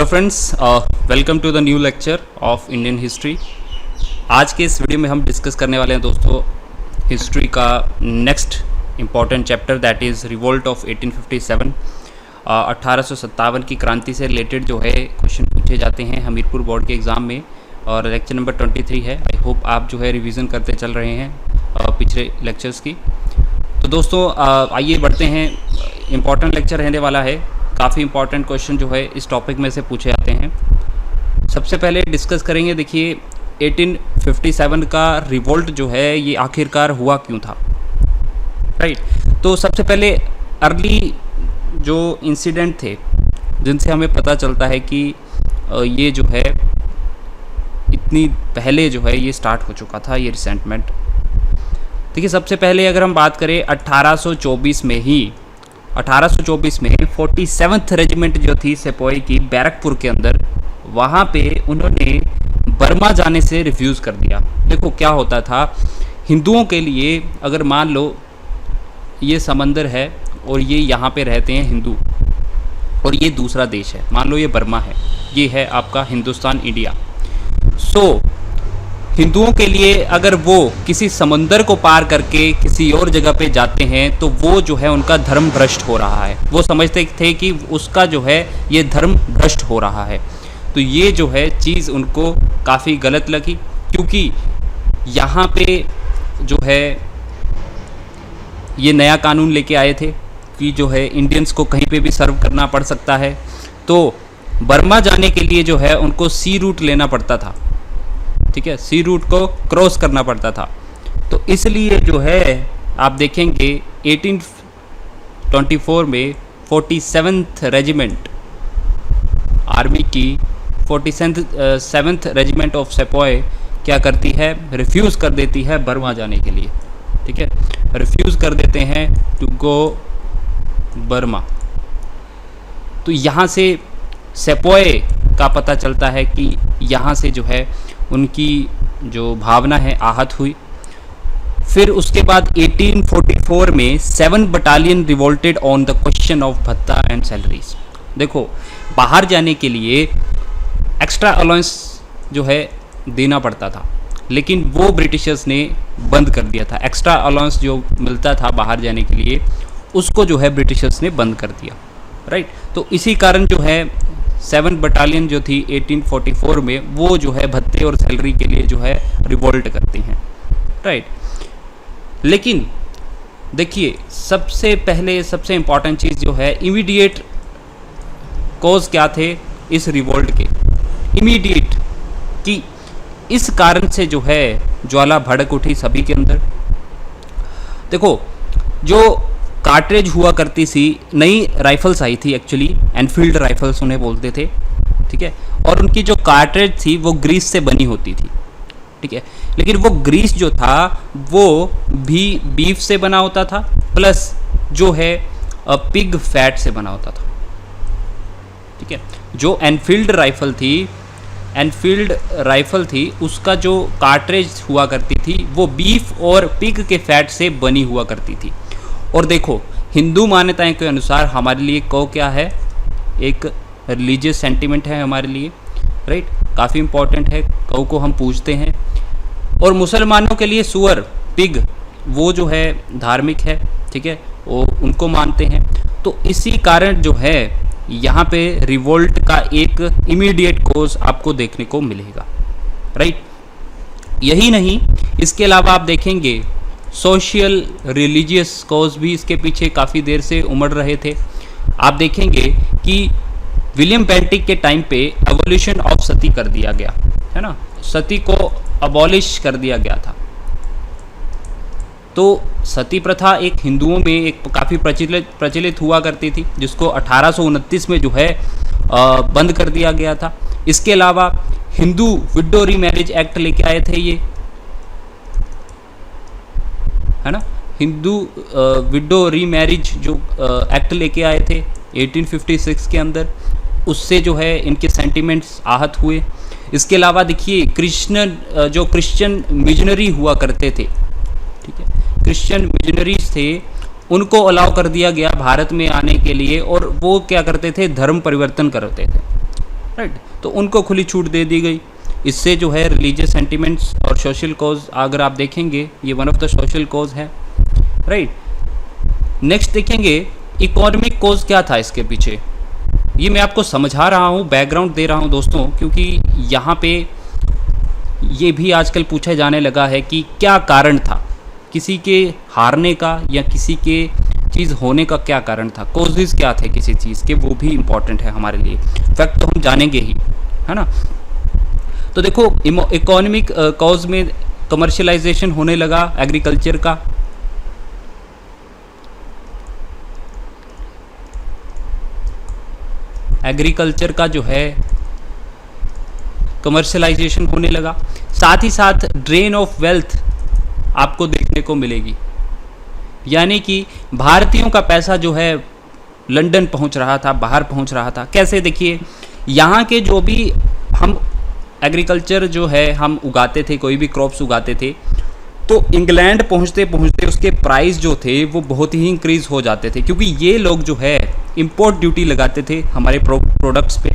Friends, welcome to the new lecture of Indian history. आज के इस वीडियो में हम डिस्कस करने वाले हैं दोस्तों हिस्ट्री का next important chapter, that is revolt of 1857। 1857 की क्रांति से रिलेटेड जो है क्वेश्चन पूछे जाते हैं हमीरपुर बोर्ड के एग्ज़ाम में, और लेक्चर नंबर 23 है। आई होप आप जो है रिवीजन करते चल रहे हैं पिछले लेक्चर्स की। तो दोस्तों आइए बढ़ते हैं, इम्पॉर्टेंट लेक्चर रहने वाला है। काफ़ी इंपॉर्टेंट क्वेश्चन जो है इस टॉपिक में से पूछे जाते हैं। सबसे पहले डिस्कस करेंगे, देखिए 1857 का रिवोल्ट जो है ये आखिरकार हुआ क्यों था, राइट। तो सबसे पहले अर्ली जो इंसिडेंट थे जिनसे हमें पता चलता है कि ये जो है इतनी पहले जो है ये स्टार्ट हो चुका था ये रिसेंटमेंट। देखिए सबसे पहले अगर हम बात करें 1824 में ही 1824 में 47th रेजिमेंट जो थी सेपोई की बैरकपुर के अंदर, वहाँ पे उन्होंने बर्मा जाने से रिफ्यूज़ कर दिया। देखो क्या होता था हिंदुओं के लिए, अगर मान लो ये समंदर है और ये यहाँ पे रहते हैं हिंदू, और ये दूसरा देश है, मान लो ये बर्मा है, ये है आपका हिंदुस्तान इंडिया। सो हिंदुओं के लिए अगर वो किसी समंदर को पार करके किसी और जगह पे जाते हैं तो वो जो है उनका धर्म भ्रष्ट हो रहा है। वो समझते थे कि उसका जो है ये धर्म भ्रष्ट हो रहा है। तो ये जो है चीज़ उनको काफ़ी गलत लगी, क्योंकि यहाँ पे जो है ये नया कानून लेके आए थे कि जो है इंडियंस को कहीं पे भी सर्व करना पड़ सकता है। तो बर्मा जाने के लिए जो है उनको सी रूट लेना पड़ता था, ठीक है, सी रूट को क्रॉस करना पड़ता था। तो इसलिए जो है आप देखेंगे 1824 में 47th रेजिमेंट आर्मी की 47th रेजिमेंट ऑफ सेपोय क्या करती है, रिफ्यूज़ कर देती है बर्मा जाने के लिए, ठीक है, रिफ्यूज़ कर देते हैं टू गो बर्मा। तो यहाँ से सेपोय का पता चलता है कि यहाँ से जो है उनकी जो भावना है आहत हुई। फिर उसके बाद 1844 में 7 battalion revolted on the question of भत्ता एंड सैलरीज। देखो बाहर जाने के लिए एक्स्ट्रा अलाउंस जो है देना पड़ता था, लेकिन वो ब्रिटिशर्स ने बंद कर दिया था। एक्स्ट्रा अलाउंस जो मिलता था बाहर जाने के लिए उसको जो है ब्रिटिशर्स ने बंद कर दिया, राइट। तो इसी कारण जो है 7 बटालियन जो थी 1844 में वो जो है भत्ते और सैलरी के लिए जो है रिवोल्ट करती हैं, राइट। लेकिन देखिए सबसे पहले सबसे इम्पॉर्टेंट चीज़ जो है इमीडिएट कॉज क्या थे इस रिवोल्ट के, इमीडिएट कि इस कारण से जो है ज्वाला भड़क उठी सभी के अंदर। देखो जो कार्ट्रिज हुआ करती थी, नई राइफल्स आई थी एक्चुअली, एनफील्ड राइफल्स उन्हें बोलते थे, ठीक है, और उनकी जो कार्ट्रिज थी वो ग्रीस से बनी होती थी, ठीक है, लेकिन वो ग्रीस जो था वो भी बीफ से बना होता था, प्लस जो है पिग फैट से बना होता था, ठीक है। जो एनफील्ड राइफल थी उसका जो कार्ट्रिज हुआ करती थी वो बीफ और पिग के फैट से बनी हुआ करती थी। और देखो हिंदू मान्यताएं के अनुसार हमारे लिए कौ क्या है, एक रिलीजियस सेंटिमेंट है हमारे लिए, राइट, काफ़ी इंपॉर्टेंट है, कौ को हम पूजते हैं। और मुसलमानों के लिए सुअर, पिग, वो जो है धार्मिक है, ठीक है, वो उनको मानते हैं। तो इसी कारण जो है यहाँ पे रिवोल्ट का एक इमीडिएट कॉज आपको देखने को मिलेगा, राइट। यही नहीं, इसके अलावा आप देखेंगे सोशल रिलीजियस कॉज भी इसके पीछे काफ़ी देर से उमड़ रहे थे। आप देखेंगे कि विलियम बेंटिक के टाइम पे एवोल्यूशन ऑफ सती कर दिया गया, है ना, सती को अबॉलिश कर दिया गया था। तो सती प्रथा एक हिंदुओं में एक काफ़ी प्रचलित हुआ करती थी, जिसको 1829 में जो है बंद कर दिया गया था। इसके अलावा हिंदू विडो रीमैरिज एक्ट लेके आए थे ये, है ना, हिंदू विडो रीमैरिज जो एक्ट लेके आए थे 1856 के अंदर, उससे जो है इनके सेंटिमेंट्स आहत हुए। इसके अलावा देखिए क्रिश्चियन मिशनरी हुआ करते थे, ठीक है, क्रिश्चियन मिशनरीज थे, उनको अलाउ कर दिया गया भारत में आने के लिए, और वो क्या करते थे, धर्म परिवर्तन करते थे, राइट। तो उनको खुली छूट दे दी गई। इससे जो है रिलीजियस सेंटिमेंट्स और सोशल कॉज अगर आप देखेंगे, ये one of the social cause है, राइट। नेक्स्ट देखेंगे इकोनॉमिक कॉज क्या था इसके पीछे। ये मैं आपको समझा रहा हूँ, बैकग्राउंड दे रहा हूँ दोस्तों, क्योंकि यहाँ पे ये भी आजकल पूछा जाने लगा है कि क्या कारण था किसी के हारने का या किसी के चीज़ होने का, क्या कारण था, कॉजेज़ क्या थे किसी चीज़ के, वो भी इम्पॉर्टेंट है हमारे लिए। फैक्ट तो हम जानेंगे ही, है ना। तो देखो इकोनॉमिक कॉज में कमर्शियलाइजेशन होने लगा एग्रीकल्चर का, एग्रीकल्चर का जो है कमर्शियलाइजेशन होने लगा। साथ ही साथ ड्रेन ऑफ वेल्थ आपको देखने को मिलेगी, यानी कि भारतीयों का पैसा जो है लंदन पहुंच रहा था, बाहर पहुंच रहा था। कैसे, देखिए यहाँ के जो भी हम एग्रीकल्चर जो है हम उगाते थे, कोई भी क्रॉप्स उगाते थे, तो इंग्लैंड पहुंचते पहुंचते उसके प्राइस जो थे वो बहुत ही इंक्रीज़ हो जाते थे, क्योंकि ये लोग जो है इंपोर्ट ड्यूटी लगाते थे हमारे प्रोडक्ट्स पे।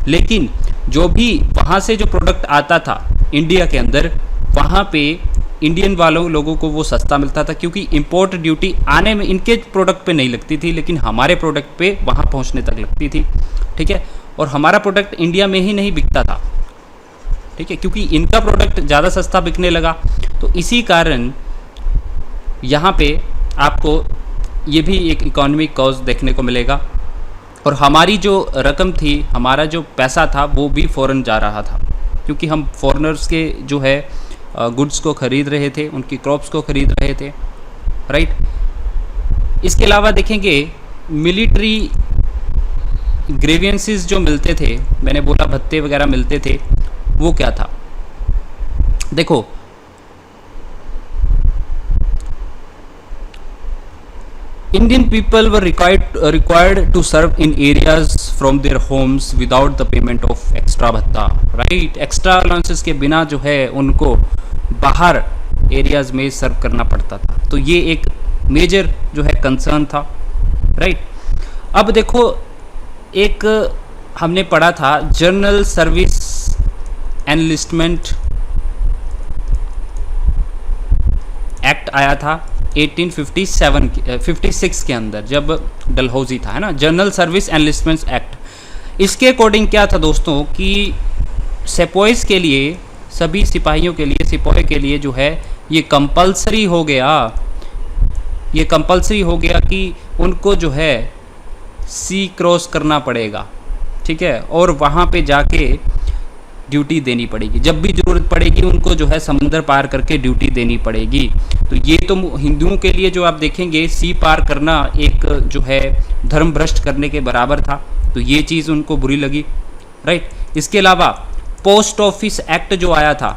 लेकिन जो भी वहाँ से जो प्रोडक्ट आता था इंडिया के अंदर, वहाँ पे इंडियन लोगों को वो सस्ता मिलता था, क्योंकि इंपोर्ट ड्यूटी आने में इनके प्रोडक्ट पे नहीं लगती थी, लेकिन हमारे प्रोडक्ट पे वहाँ पहुँचने तक लगती थी, ठीक है। और हमारा प्रोडक्ट इंडिया में ही नहीं बिकता था, ठीक है, क्योंकि इनका प्रोडक्ट ज़्यादा सस्ता बिकने लगा। तो इसी कारण यहाँ पे आपको ये भी एक इकोनॉमिक कॉज देखने को मिलेगा। और हमारी जो रकम थी, हमारा जो पैसा था, वो भी फ़ॉरेन जा रहा था, क्योंकि हम फॉरेनर्स के जो है गुड्स को ख़रीद रहे थे, उनकी क्रॉप्स को ख़रीद रहे थे, राइट। इसके अलावा देखेंगे मिलिट्री ग्रेवियंसेस जो मिलते थे, मैंने बोला भत्ते वगैरह मिलते थे, वो क्या था। देखो Indian people were required to serve in areas from their homes without the payment of extra भत्ता, right। एक्स्ट्रा अलाउंसेस के बिना जो है उनको बाहर एरियाज में सर्व करना पड़ता था। तो ये एक मेजर जो है कंसर्न था, राइट। अब देखो एक हमने पढ़ा था जनरल सर्विस एनलिस्टमेंट एक्ट आया था 1856 के अंदर, जब डलहौजी था, है ना, जनरल सर्विस एनलिस्टमेंट एक्ट। इसके अकॉर्डिंग क्या था दोस्तों कि सिपाहीज के लिए, सभी सिपाहियों के लिए, सिपाही के लिए जो है ये कंपलसरी हो गया कि उनको जो है सी क्रॉस करना पड़ेगा, ठीक है, और वहाँ पे जाके ड्यूटी देनी पड़ेगी। जब भी ज़रूरत पड़ेगी उनको जो है समंदर पार करके ड्यूटी देनी पड़ेगी। तो ये तो हिंदुओं के लिए जो आप देखेंगे सी पार करना एक जो है धर्म भ्रष्ट करने के बराबर था, तो ये चीज़ उनको बुरी लगी, राइट। इसके अलावा पोस्ट ऑफिस एक्ट जो आया था,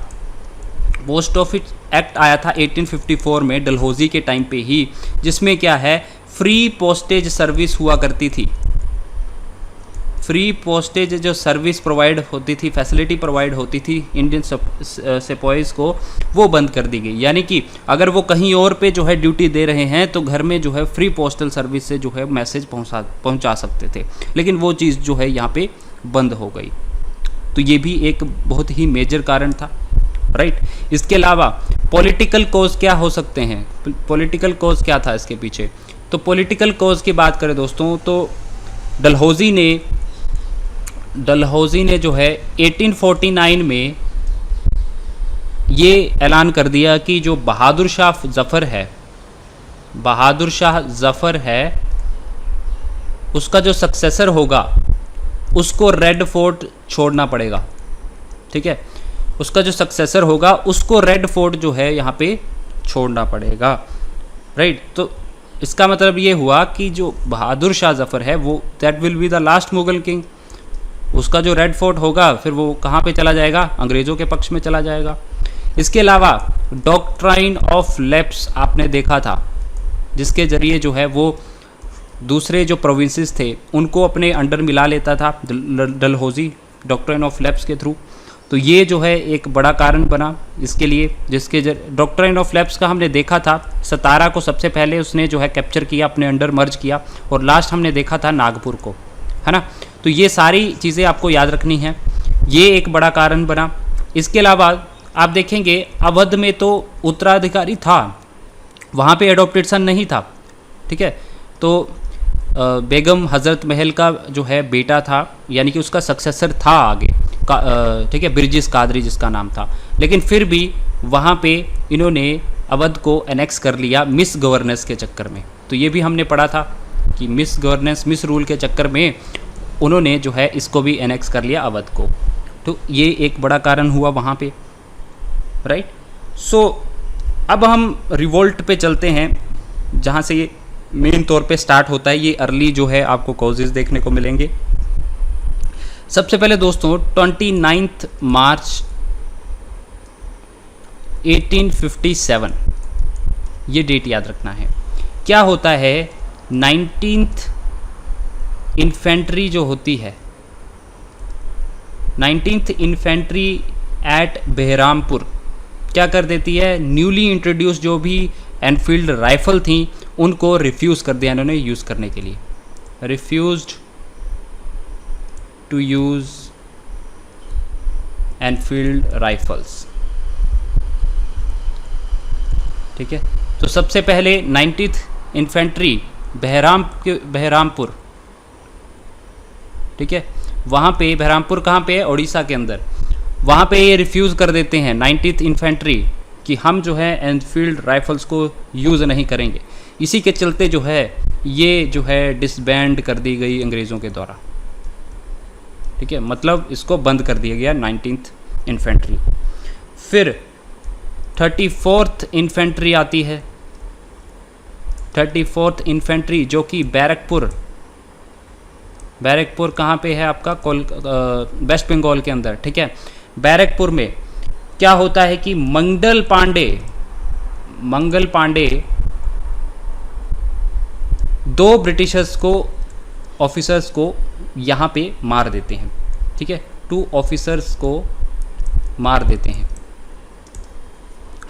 पोस्ट ऑफिस एक्ट आया था 1854 में डलहौजी के टाइम पे ही, जिसमें क्या है फ्री पोस्टेज सर्विस हुआ करती थी। फ्री पोस्टेज जो सर्विस प्रोवाइड होती थी, फैसिलिटी प्रोवाइड होती थी इंडियन सिपाहीज़ को, वो बंद कर दी गई। यानी कि अगर वो कहीं और पे जो है ड्यूटी दे रहे हैं तो घर में जो है फ्री पोस्टल सर्विस से जो है मैसेज पहुंचा सकते थे, लेकिन वो चीज़ जो है यहाँ पे बंद हो गई। तो ये भी एक बहुत ही मेजर कारण था, राइट। इसके अलावा पॉलिटिकल कॉज क्या हो सकते हैं, पॉलिटिकल कॉज क्या था इसके पीछे। तो पॉलिटिकल कॉज की बात करें दोस्तों, तो डलहौजी ने जो है 1849 में ये ऐलान कर दिया कि जो बहादुर शाह जफ़र है, उसका जो सक्सेसर होगा उसको रेड फोर्ट छोड़ना पड़ेगा, ठीक है, उसका जो सक्सेसर होगा उसको रेड फोर्ट जो है यहाँ पे छोड़ना पड़ेगा, राइट। तो इसका मतलब ये हुआ कि जो बहादुर शाह जफ़र है वो that will be the last Mughal king. उसका जो रेड फोर्ट होगा फिर वो कहाँ पे चला जाएगा, अंग्रेज़ों के पक्ष में चला जाएगा। इसके अलावा डॉक्ट्राइन ऑफ लैप्स आपने देखा था, जिसके ज़रिए जो है वो दूसरे जो प्रोविंसेस थे उनको अपने अंडर मिला लेता था डलहौजी, डॉक्ट्राइन ऑफ लैप्स के थ्रू। तो ये जो है एक बड़ा कारण बना इसके लिए, जिसके डॉक्ट्राइन ऑफ लैप्स का हमने देखा था, सतारा को सबसे पहले उसने जो है कैप्चर किया, अपने अंडर मर्ज किया, और लास्ट हमने देखा था नागपुर को, है ना। तो ये सारी चीज़ें आपको याद रखनी है, ये एक बड़ा कारण बना। इसके अलावा आप देखेंगे अवध में तो उत्तराधिकारी था, वहाँ पे एडॉप्टेड सन नहीं था, ठीक है। तो बेगम हज़रत महल का जो है बेटा था, यानी कि उसका सक्सेसर था आगे, ठीक है, बिरजिस कादरी जिसका नाम था, लेकिन फिर भी वहाँ पे इन्होंने अवध को एनेक्स कर लिया मिस गवर्नेंस के चक्कर में। तो ये भी हमने पढ़ा था कि मिस गवर्नेंस, मिस रूल के चक्कर में उन्होंने जो है इसको भी एनेक्स कर लिया अवध को। तो ये एक बड़ा कारण हुआ वहाँ पे, राइट। सो अब हम रिवोल्ट पे चलते हैं, जहाँ से ये मेन तौर पे स्टार्ट होता है। ये अर्ली जो है आपको कॉजेज़ देखने को मिलेंगे। सबसे पहले दोस्तों 29 मार्च 1857, ये डेट याद रखना है। क्या होता है, 19th इन्फेंट्री जो होती है, 19th इन्फेंट्री एट बहरामपुर क्या कर देती है, न्यूली इंट्रोड्यूस जो भी एनफील्ड राइफल थी उनको रिफ्यूज़ कर दिया इन्होंने यूज़ करने के लिए, refused to use Enfield rifles, ठीक है। तो सबसे पहले 19th इन्फेंट्री बहरामपुर, ठीक है, वहाँ पे बहरामपुर कहाँ पे है, उड़ीसा के अंदर, वहाँ पे ये रिफ्यूज़ कर देते हैं 19th इन्फेंट्री कि हम जो है एनफील्ड राइफल्स को यूज़ नहीं करेंगे। इसी के चलते जो है ये जो है डिसबैंड कर दी गई अंग्रेज़ों के द्वारा, ठीक है, मतलब इसको बंद कर दिया गया 19th इन्फेंट्री को। फिर 34th इन्फेंट्री आती है, 34th इन्फेंट्री जो कि बैरकपुर कहाँ पे है आपका, वेस्ट बंगाल के अंदर, ठीक है। बैरकपुर में क्या होता है कि मंगल पांडे 2 ब्रिटिशर्स को, ऑफिसर्स को यहाँ पे मार देते हैं, ठीक है, 2 ऑफिसर्स को मार देते हैं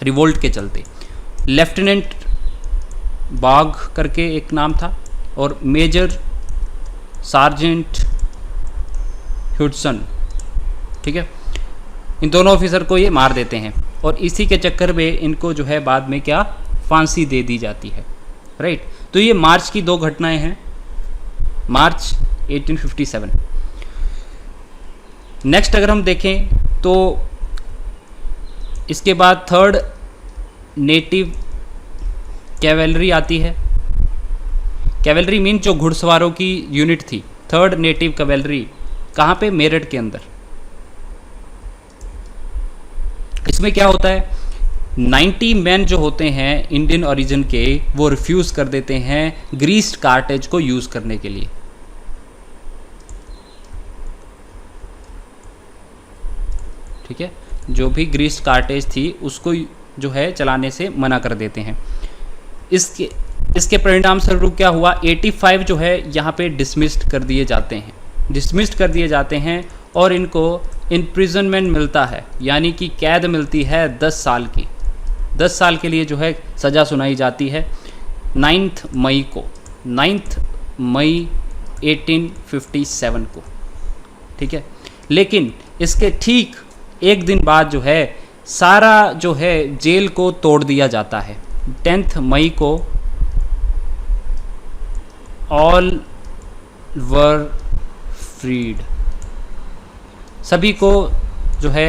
रिवोल्ट के चलते। लेफ्टिनेंट बाग करके एक नाम था और मेजर सार्जेंट ह्यूडसन, ठीक है, इन दोनों ऑफिसर को ये मार देते हैं और इसी के चक्कर में इनको जो है बाद में क्या, फांसी दे दी जाती है, राइट। तो ये मार्च की 2 घटनाएं हैं, मार्च 1857। नेक्स्ट अगर हम देखें तो इसके बाद 3rd नेटिव कैवेलरी आती है। कैवेलरी मीन जो घुड़सवारों की यूनिट थी, 3rd नेटिव कैवेलरी कहाँ पे, मेरठ के अंदर। इसमें क्या होता है, 90 मैन जो होते हैं इंडियन ओरिजिन के, वो रिफ्यूज कर देते हैं ग्रीस्ड कार्टेज को यूज करने के लिए, ठीक है, जो भी ग्रीस्ड कार्टेज थी उसको जो है चलाने से मना कर देते हैं। इसके परिणाम स्वरूप क्या हुआ, 85 जो है यहाँ पे डिसमिस्ड कर दिए जाते हैं और इनको इम्प्रिजनमेंट मिलता है, यानी कि कैद मिलती है 10 साल की। 10 साल के लिए जो है सज़ा सुनाई जाती है 9 मई 1857 को, ठीक है। लेकिन इसके ठीक एक दिन बाद जो है सारा जो है जेल को तोड़ दिया जाता है। 10 मई को ऑल वर फ्रीड, सभी को जो है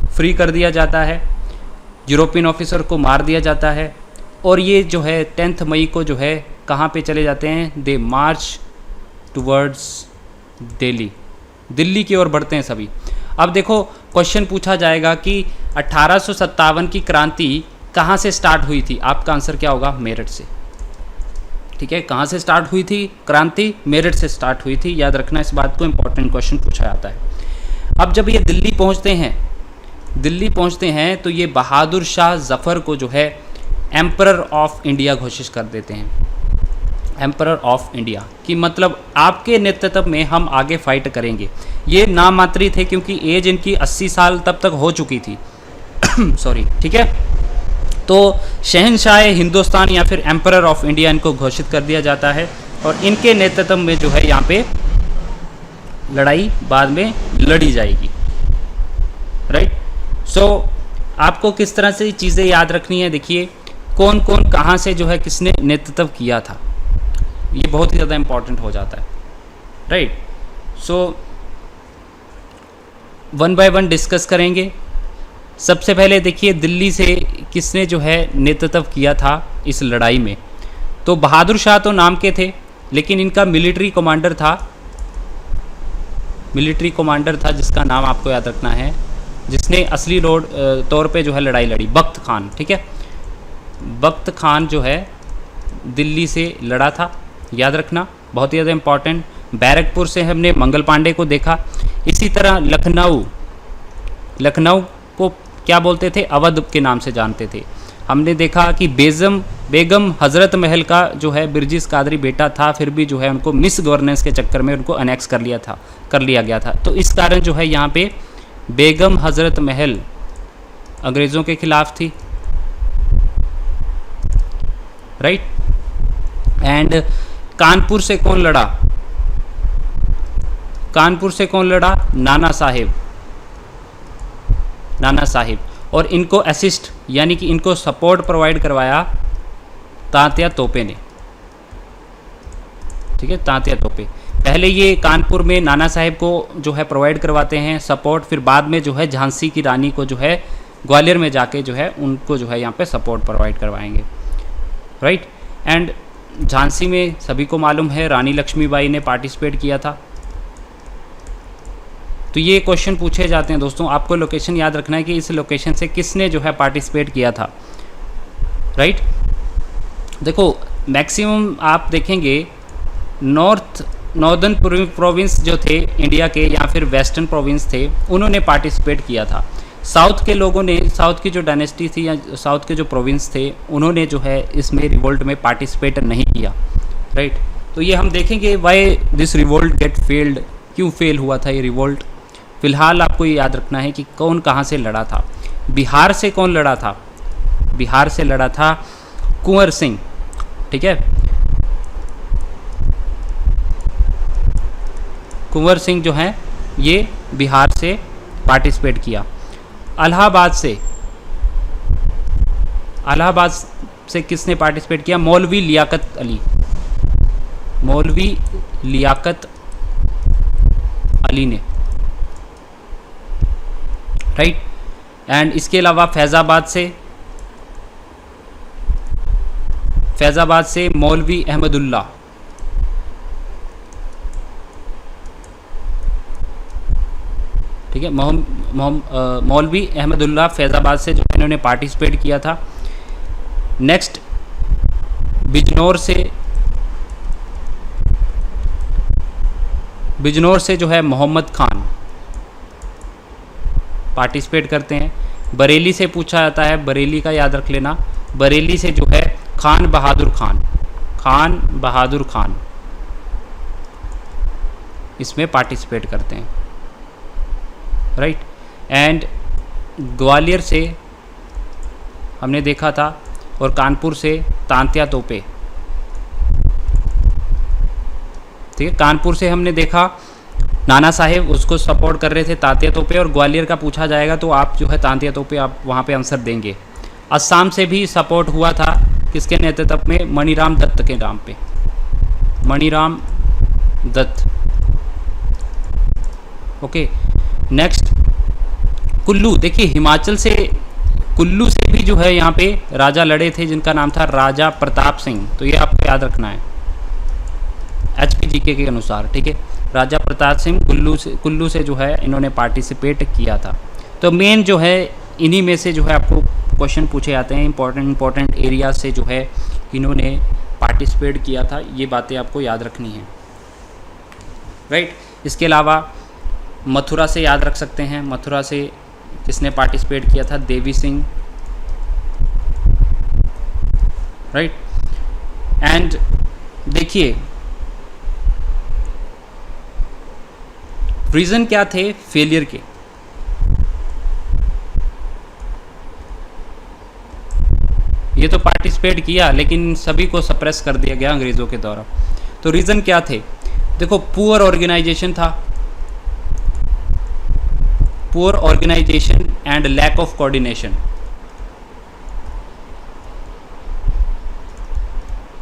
फ्री कर दिया जाता है, यूरोपियन ऑफिसर को मार दिया जाता है और ये जो है 10 मई को जो है कहाँ पे चले जाते हैं, दे मार्च टुवर्ड्स दिल्ली की ओर बढ़ते हैं सभी। अब देखो क्वेश्चन पूछा जाएगा कि 1857 की क्रांति कहाँ से स्टार्ट हुई थी, आपका आंसर क्या होगा, मेरठ से, ठीक है। कहाँ से स्टार्ट हुई थी क्रांति, मेरठ से स्टार्ट हुई थी, याद रखना इस बात को, इंपॉर्टेंट क्वेश्चन पूछा जाता है। अब जब ये दिल्ली पहुँचते हैं तो ये बहादुर शाह जफ़र को जो है एम्परर ऑफ इंडिया घोषित कर देते हैं। एम्परर ऑफ इंडिया कि मतलब आपके नेतृत्व में हम आगे फाइट करेंगे। ये नाम मात्री थे क्योंकि एज इनकी 80 साल तब तक हो चुकी थी सॉरी, ठीक है। तो शहनशाह हिंदुस्तान या फिर एम्परर ऑफ इंडिया इनको घोषित कर दिया जाता है और इनके नेतृत्व में जो है यहाँ पे लड़ाई बाद में लड़ी जाएगी, राइट। सो आपको किस तरह से चीज़ें याद रखनी है, देखिए कौन कौन कहाँ से जो है किसने नेतृत्व किया था, ये बहुत ही ज़्यादा इम्पॉर्टेंट हो जाता है, right. So one by one discuss करेंगे। सबसे पहले देखिए दिल्ली से किसने जो है नेतृत्व किया था इस लड़ाई में, तो बहादुर शाह तो नाम के थे, लेकिन इनका मिलिट्री कमांडर था जिसका नाम आपको याद रखना है, जिसने असली तौर पे जो है लड़ाई लड़ी, बख्त खान, ठीक है। बख्त खान जो है दिल्ली से लड़ा था, याद रखना, बहुत ही ज़्यादा इम्पॉर्टेंट। बैरकपुर से हमने मंगल पांडे को देखा। इसी तरह लखनऊ को क्या बोलते थे, अवध के नाम से जानते थे। हमने देखा कि बेगम हज़रत महल का जो है बिरजिस कादरी बेटा था, फिर भी जो है उनको मिस गवर्नेंस के चक्कर में उनको अनेक्स कर लिया गया था। तो इस कारण जो है यहाँ पे बेगम हज़रत महल अंग्रेज़ों के खिलाफ थी, राइट। एंड कानपुर से कौन लड़ा, नाना साहिब, और इनको असिस्ट यानी कि इनको सपोर्ट प्रोवाइड करवाया तांतिया तोपे ने, ठीक है, तांतिया तोपे। पहले ये कानपुर में नाना साहिब को जो है प्रोवाइड करवाते हैं सपोर्ट, फिर बाद में जो है झांसी की रानी को जो है ग्वालियर में जाके जो है उनको जो है यहाँ पे सपोर्ट प्रोवाइड करवाएंगे, राइट। एंड झांसी में सभी को मालूम है रानी लक्ष्मीबाई ने पार्टिसिपेट किया था। तो ये क्वेश्चन पूछे जाते हैं दोस्तों, आपको लोकेशन याद रखना है कि इस लोकेशन से किसने जो है पार्टिसिपेट किया था, राइट। देखो मैक्सिमम आप देखेंगे नॉर्दर्न प्रोविंस जो थे इंडिया के या फिर वेस्टर्न प्रोविंस थे, उन्होंने पार्टिसिपेट किया था। साउथ के लोगों ने, साउथ की जो डायनेस्टी थी या साउथ के जो प्रोविंस थे, उन्होंने जो है इसमें रिवोल्ट में पार्टिसिपेट नहीं किया, राइट। तो ये हम देखेंगे why this revolt get failed, क्यों फेल हुआ था ये रिवोल्ट। फिलहाल आपको ये याद रखना है कि कौन कहाँ से लड़ा था। बिहार से कौन लड़ा था, बिहार से लड़ा था कुंवर सिंह, ठीक है। कुंवर सिंह जो है ये बिहार से पार्टिसिपेट किया। इलाहाबाद से किसने पार्टिसिपेट किया, मौलवी लियाकत अली ने, राइट। एंड इसके अलावा फैज़ाबाद से मौलवी अहमदुल्ला, ठीक है, मौलवी अहमदुल्ला फैज़ाबाद से जो इन्होंने पार्टिसिपेट किया था। नेक्स्ट बिजनौर से जो है मोहम्मद खान पार्टिसिपेट करते हैं। बरेली से पूछा जाता है, बरेली का याद रख लेना, बरेली से जो है खान बहादुर खान इसमें पार्टिसिपेट करते हैं, राइट। एंड ग्वालियर से हमने देखा था, और कानपुर से तांतिया तोपे, ठीक है। कानपुर से हमने देखा नाना साहेब उसको सपोर्ट कर रहे थे तांतिया तोपे, और ग्वालियर का पूछा जाएगा तो आप जो है तांतिया तोपे आप वहाँ पे आंसर देंगे। असम से भी सपोर्ट हुआ था, किसके नेतृत्व में, मणिराम दत्त के नाम पे, मणिराम दत्त, ओके। नेक्स्ट कुल्लू, देखिए हिमाचल से कुल्लू से भी जो है यहाँ पे राजा लड़े थे जिनका नाम था राजा प्रताप सिंह, तो ये आपको याद रखना है HPGK के अनुसार, ठीक है। राजा प्रताप सिंह कुल्लू से जो है इन्होंने पार्टिसिपेट किया था। तो मेन जो है इन्हीं में से जो है आपको क्वेश्चन पूछे जाते हैं, इंपॉर्टेंट एरिया से जो है इन्होंने पार्टिसिपेट किया था, ये बातें आपको याद रखनी है, राइट। इसके अलावा मथुरा से याद रख सकते हैं, मथुरा से किसने पार्टिसिपेट किया था, देवी सिंह, राइट। एंड देखिए रीज़न क्या थे फेलियर के, ये तो पार्टिसिपेट किया लेकिन सभी को सप्रेस कर दिया गया अंग्रेज़ों के द्वारा। तो रीज़न क्या थे, देखो पुअर ऑर्गेनाइजेशन था, poor organisation and lack of coordination.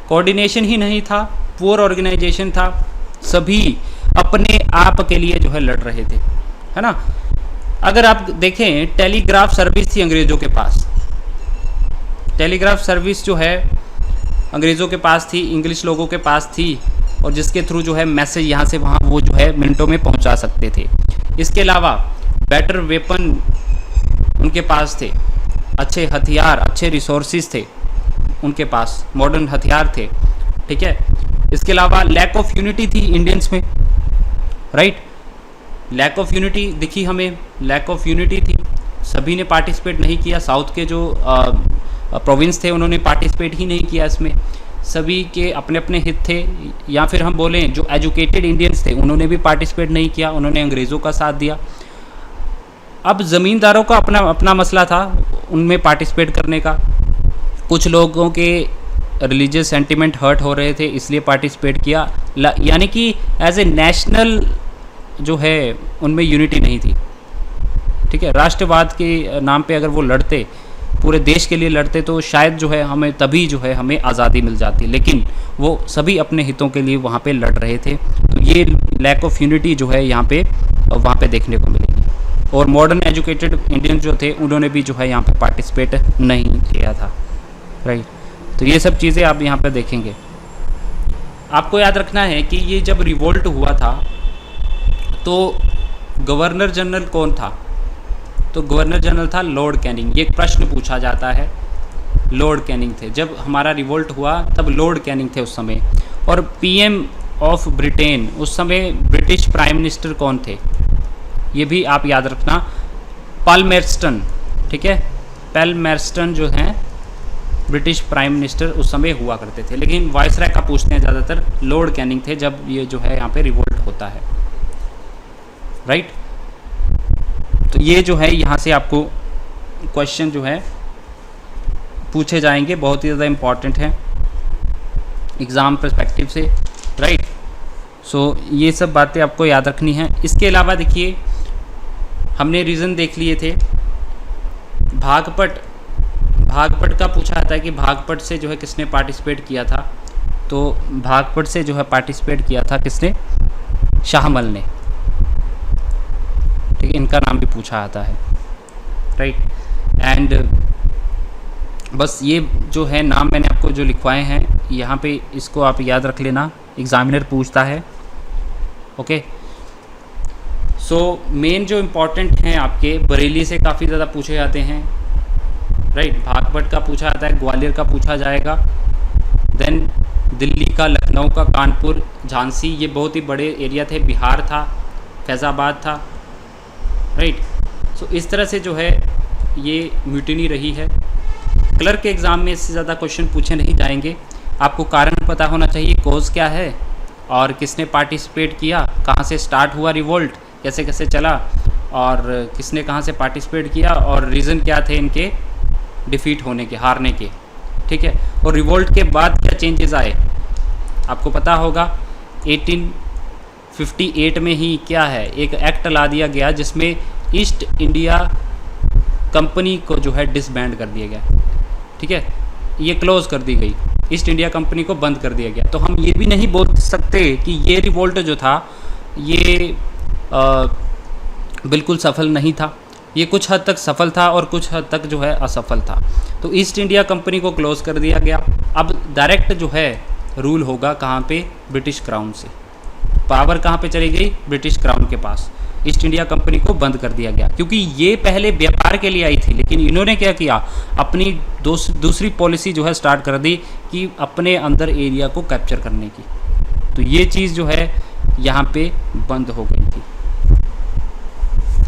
Coordination ही नहीं था, पुअर ऑर्गेनाइजेशन था, सभी अपने आप के लिए जो है लड़ रहे थे, है ना। अगर आप देखें, टेलीग्राफ सर्विस थी अंग्रेज़ों के पास, टेलीग्राफ सर्विस जो है अंग्रेज़ों के पास थी, इंग्लिश लोगों के पास थी, और जिसके थ्रू जो है मैसेज यहाँ से वहाँ वो जो है मिनटों में पहुँचा सकते थे। इसके अलावा बेटर वेपन उनके पास थे, अच्छे हथियार, अच्छे रिसोर्सेज थे उनके पास, मॉडर्न हथियार थे, ठीक है। इसके अलावा लैक ऑफ यूनिटी थी इंडियंस में, राइट। लैक ऑफ यूनिटी दिखी हमें, लैक ऑफ यूनिटी थी, सभी ने पार्टिसिपेट नहीं किया। साउथ के जो प्रोविंस थे उन्होंने पार्टिसिपेट ही नहीं किया इसमें, सभी के अपने अपने हित थे। या फिर हम बोलें जो एजुकेटेड इंडियंस थे उन्होंने भी पार्टिसिपेट नहीं किया, उन्होंने अंग्रेज़ों का साथ दिया। अब ज़मींदारों का अपना अपना मसला था उनमें पार्टिसिपेट करने का, कुछ लोगों के रिलीजियस सेंटिमेंट हर्ट हो रहे थे इसलिए पार्टिसिपेट किया, यानी कि एज ए नेशनल जो है उनमें यूनिटी नहीं थी, ठीक है। राष्ट्रवाद के नाम पे अगर वो लड़ते, पूरे देश के लिए लड़ते, तो शायद जो है हमें तभी जो है हमें आज़ादी मिल जाती, लेकिन वो सभी अपने हितों के लिए वहाँ पे लड़ रहे थे। तो ये लैक ऑफ यूनिटी जो है यहाँ पे वहाँ पे देखने को मिलेगी। और मॉडर्न एजुकेटेड इंडियन जो थे उन्होंने भी जो है यहाँ पे पार्टिसिपेट नहीं किया था, राइट। तो ये सब चीज़ें आप यहाँ पे देखेंगे। आपको याद रखना है कि ये जब रिवोल्ट हुआ था तो गवर्नर जनरल कौन था, तो गवर्नर जनरल था लॉर्ड कैनिंग। ये एक प्रश्न पूछा जाता है, लॉर्ड कैनिंग थे। जब हमारा रिवोल्ट हुआ तब लॉर्ड कैनिंग थे उस समय। और पीएम ऑफ ब्रिटेन उस समय ब्रिटिश प्राइम मिनिस्टर कौन थे, ये भी आप याद रखना, पालमेर्स्टन, ठीक है। पालमेर्स्टन जो हैं ब्रिटिश प्राइम मिनिस्टर उस समय हुआ करते थे, लेकिन वायसराय का पूछते हैं ज़्यादातर, लॉर्ड कैनिंग थे जब ये जो है यहाँ पे रिवोल्ट होता है, राइट। तो ये जो है यहाँ से आपको क्वेश्चन जो है पूछे जाएंगे, बहुत ही ज़्यादा इम्पॉर्टेंट है एग्ज़ाम पर्सपेक्टिव से, राइट। सो ये सब बातें आपको याद रखनी है। इसके अलावा देखिए हमने रीज़न देख लिए थे, भागपट का पूछा जाता है कि भागपट से जो है किसने पार्टिसिपेट किया था, तो भागपट से जो है पार्टिसिपेट किया था किसने, शाहमल ने, ठीक है। इनका नाम भी पूछा जाता है, राइट। एंड बस ये जो है नाम मैंने आपको जो लिखवाए हैं यहाँ पे, इसको आप याद रख लेना, एग्जामिनर पूछता है, ओके। सो मेन जो इम्पोर्टेंट हैं आपके बरेली से काफ़ी ज़्यादा पूछे जाते हैं, राइट। भागपट का पूछा जाता है, ग्वालियर का पूछा जाएगा, देन दिल्ली का, लखनऊ का, कानपुर, झांसी, ये बहुत ही बड़े एरिया थे, बिहार था, फैज़ाबाद था, राइट। सो इस तरह से जो है ये म्यूटिनी रही है। क्लर्क के एग्ज़ाम में इससे ज़्यादा क्वेश्चन पूछे नहीं जाएंगे, आपको कारण पता होना चाहिए, कॉज क्या है और किसने पार्टिसिपेट किया, कहाँ से स्टार्ट हुआ रिवोल्ट, कैसे कैसे चला, और किसने कहाँ से पार्टिसिपेट किया, और रीज़न क्या थे इनके डिफीट होने के, हारने के, ठीक है। और रिवोल्ट के बाद क्या चेंजेस आए आपको पता होगा, 1858 में ही क्या है, एक एक्ट ला दिया गया जिसमें ईस्ट इंडिया कंपनी को जो है डिसबैंड कर दिया गया, ठीक है, ये क्लोज कर दी गई, ईस्ट इंडिया कंपनी को बंद कर दिया गया। तो हम ये भी नहीं बोल सकते कि ये रिवोल्ट जो था ये बिल्कुल सफल नहीं था, ये कुछ हद तक सफल था और कुछ हद तक जो है असफल था। तो ईस्ट इंडिया कंपनी को क्लोज कर दिया गया। अब डायरेक्ट जो है रूल होगा कहाँ पे, ब्रिटिश क्राउन से, पावर कहाँ पे चली गई, ब्रिटिश क्राउन के पास। ईस्ट इंडिया कंपनी को बंद कर दिया गया क्योंकि ये पहले व्यापार के लिए आई थी, लेकिन इन्होंने क्या किया, अपनी दूसरी पॉलिसी जो है स्टार्ट कर दी कि अपने अंदर एरिया को कैप्चर करने की। तो ये चीज़ जो है यहाँ पे बंद हो गई थी,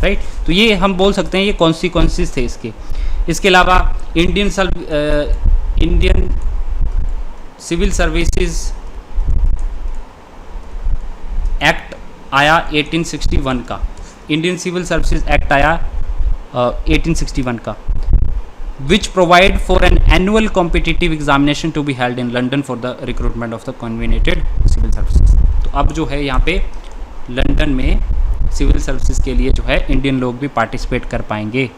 राइट। तो ये हम बोल सकते हैं ये कॉन्सिक्वेंसेस थे इसके। इसके अलावा इंडियन सिविल सर्विसेज एक्ट आया 1861 का, इंडियन सिविल सर्विसेज एक्ट आया 1861 का, which provide for an annual competitive examination to be held in London for the recruitment of the covenanted civil services. तो अब जो है यहाँ पे लंदन में सिविल सर्विसेज के लिए जो है इंडियन लोग भी पार्टिसिपेट कर पाएंगे।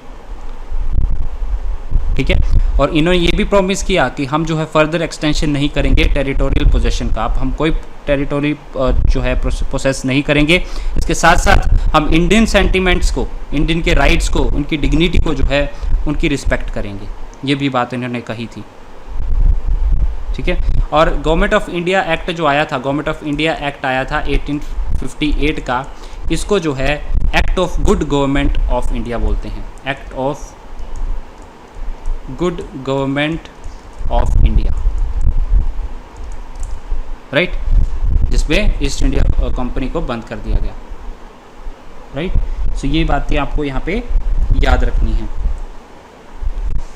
ठीक है, और इन्होंने ये भी प्रॉमिस किया कि हम जो है फर्दर एक्सटेंशन नहीं करेंगे टेरिटोरियल पोजेशन का। अब हम कोई टेरिटोरी जो है प्रोसेस नहीं करेंगे। इसके साथ साथ हम इंडियन सेंटिमेंट्स को, इंडियन के राइट्स को, उनकी डिग्निटी को जो है उनकी रिस्पेक्ट करेंगे। ये भी बात इन्होंने कही थी। ठीक है, और गवर्नमेंट ऑफ इंडिया एक्ट जो आया था, गवर्नमेंट ऑफ इंडिया एक्ट आया था 1858 का, इसको जो है act of good government of India बोलते हैं। Act of good government of India, right, जिसमें ईस्ट इंडिया कंपनी को बंद कर दिया गया। राइट, सो ये बातें आपको यहाँ पे याद रखनी है।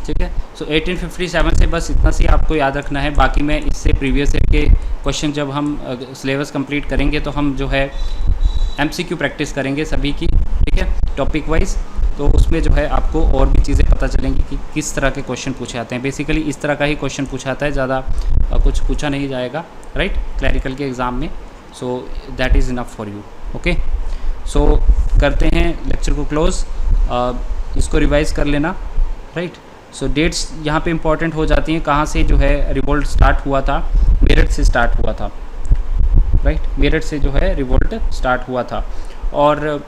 ठीक है, सो 1857 से बस इतना सी आपको याद रखना है। बाकी मैं इससे प्रीवियस ईयर के क्वेश्चन जब हम सिलेबस कंप्लीट करेंगे तो हम जो है MCQ प्रैक्टिस करेंगे सभी की। ठीक है, टॉपिक वाइज, तो उसमें जो है आपको और भी चीज़ें पता चलेंगी कि किस तरह के क्वेश्चन पूछे जाते हैं। बेसिकली इस तरह का ही क्वेश्चन पूछा आता है, ज़्यादा कुछ पूछा नहीं जाएगा, राइट, क्लैरिकल के एग्ज़ाम में। So that is enough for you. Okay, so करते हैं लेक्चर को क्लोज। इसको रिवाइज़ कर लेना, राइट। सो डेट्स यहाँ पे इंपॉर्टेंट हो जाती हैं। कहाँ से जो है रिवोल्ट स्टार्ट हुआ था? मेरठ से स्टार्ट हुआ था, राइट, मेरठ से जो है रिवोल्ट स्टार्ट हुआ था। और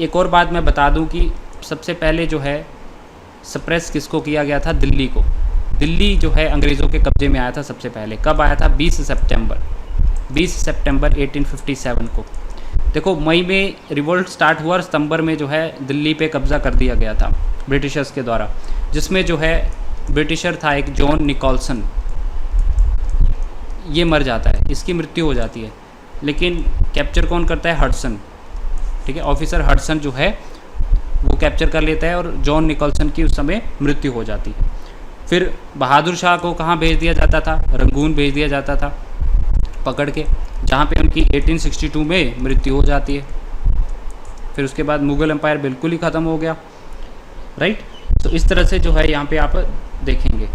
एक और बात मैं बता दूं कि सबसे पहले जो है सप्रेस किसको किया गया था? दिल्ली को। दिल्ली जो है अंग्रेज़ों के कब्जे में आया था सबसे पहले। कब आया था? 20 सितंबर 1857 को। देखो, मई में रिवोल्ट स्टार्ट हुआ और सितंबर में जो है दिल्ली पे कब्ज़ा कर दिया गया था ब्रिटिशर्स के द्वारा, जिसमें जो है ब्रिटिशर था एक जॉन निकोलसन, ये मर जाता है, इसकी मृत्यु हो जाती है। लेकिन कैप्चर कौन करता है? हडसन। ठीक है, ऑफिसर हडसन जो है वो कैप्चर कर लेता है और जॉन निकोलसन की उस समय मृत्यु हो जाती है। फिर बहादुर शाह को कहाँ भेज दिया जाता था? रंगून भेज दिया जाता था पकड़ के, जहाँ पे उनकी 1862 में मृत्यु हो जाती है। फिर उसके बाद मुग़ल एम्पायर बिल्कुल ही ख़त्म हो गया, राइट। तो इस तरह से जो है यहाँ पे आप देखेंगे।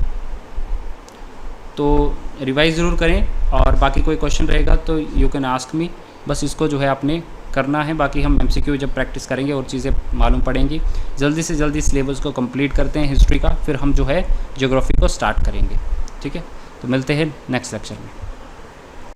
तो रिवाइज ज़रूर करें, और बाकी कोई क्वेश्चन रहेगा तो यू कैन आस्क मी। बस इसको जो है आपने करना है। बाकी हम MCQ जब प्रैक्टिस करेंगे और चीज़ें मालूम पड़ेंगी। जल्दी से जल्दी सिलेबस को कंप्लीट करते हैं हिस्ट्री का, फिर हम जो है ज्योग्राफी को स्टार्ट करेंगे। ठीक है, तो मिलते हैं नेक्स्ट लेक्चर में।